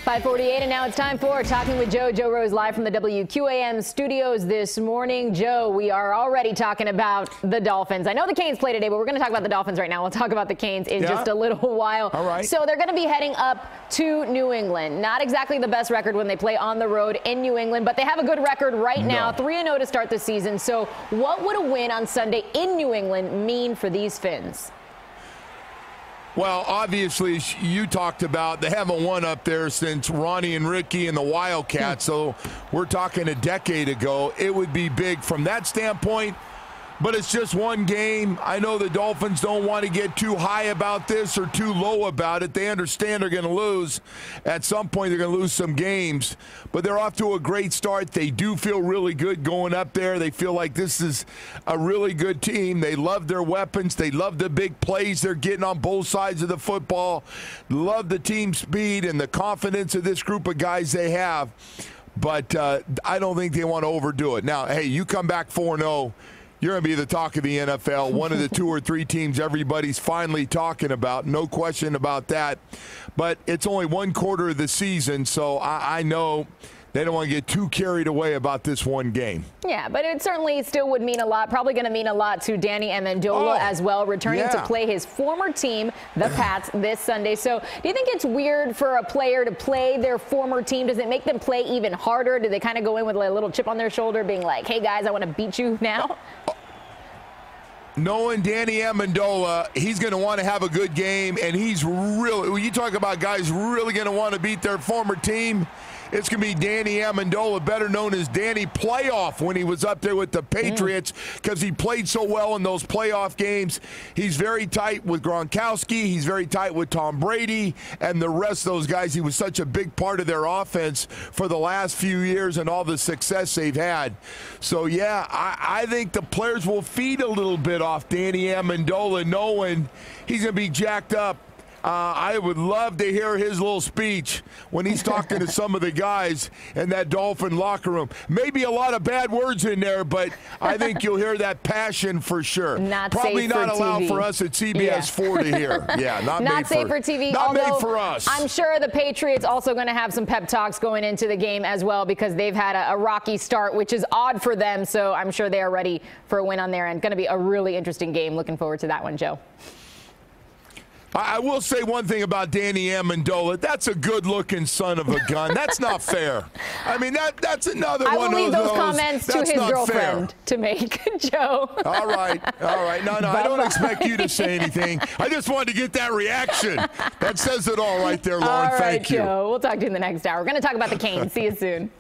5:48, and now it's time for Talking with Joe. Joe Rose live from the WQAM studios this morning. Joe, we are already talking about the Dolphins. I know the Canes play today, but we're going to talk about the Dolphins right now. We'll talk about the Canes in just a little while. All right. So they're going to be heading up to New England. Not exactly the best record when they play on the road in New England, but they have a good record right now, 3-0 to start the season. So what would a win on Sunday in New England mean for these Fins? Well, obviously, you talked about they haven't won up there since Ronnie and Ricky and the Wildcats, so we're talking a decade ago. It would be big from that standpoint, but it's just one game. I know the Dolphins don't want to get too high about this or too low about it. They understand they're going to lose. At some point, they're going to lose some games, but they're off to a great start. They do feel really good going up there. They feel like this is a really good team. They love their weapons. They love the big plays they're getting on both sides of the football. Love the team speed and the confidence of this group of guys they have, but I don't think they want to overdo it. Now, hey, you come back 4-0, you're going to be the talk of the NFL, one of the 2 or 3 teams everybody's finally talking about, no question about that. But it's only one quarter of the season, so I know they don't want to get too carried away about this one game. Yeah, but it certainly still would mean a lot, probably going to mean a lot to Danny Amendola as well, returning to play his former team, the Pats, this Sunday. So do you think it's weird for a player to play their former team? Does it make them play even harder? Do they kind of go in with a little chip on their shoulder being like, hey, guys, I want to beat you now? Knowing Danny Amendola, he's going to want to have a good game, and he's really, when you talk about guys really going to want to beat their former team, it's going to be Danny Amendola, better known as Danny Playoff when he was up there with the Patriots, because he played so well in those playoff games. He's very tight with Gronkowski. He's very tight with Tom Brady and the rest of those guys. He was such a big part of their offense for the last few years and all the success they've had. So, yeah, I think the players will feed a little bit off Danny Amendola, knowing he's going to be jacked up. I would love to hear his little speech when he's talking to some of the guys in that Dolphin locker room. Maybe a lot of bad words in there, but I think you'll hear that passion for sure. Probably not allowed for us at CBS 4 to hear. Yeah, not safe for TV. Not made for us. I'm sure the Patriots also going to have some pep talks going into the game as well, because they've had a rocky start, which is odd for them. So I'm sure they are ready for a win on their end. Going to be a really interesting game. Looking forward to that one, Joe. I will say one thing about Danny Amendola. That's a good-looking son of a gun. That's not fair. I mean, that's another one of those. I will leave those comments to his girlfriend to make, Joe. All right. No, I don't expect you to say anything. I just wanted to get that reaction. That says it all right there, Lauren. All right, Thank you. Joe. We'll talk to you in the next hour. We're going to talk about the Canes. See you soon.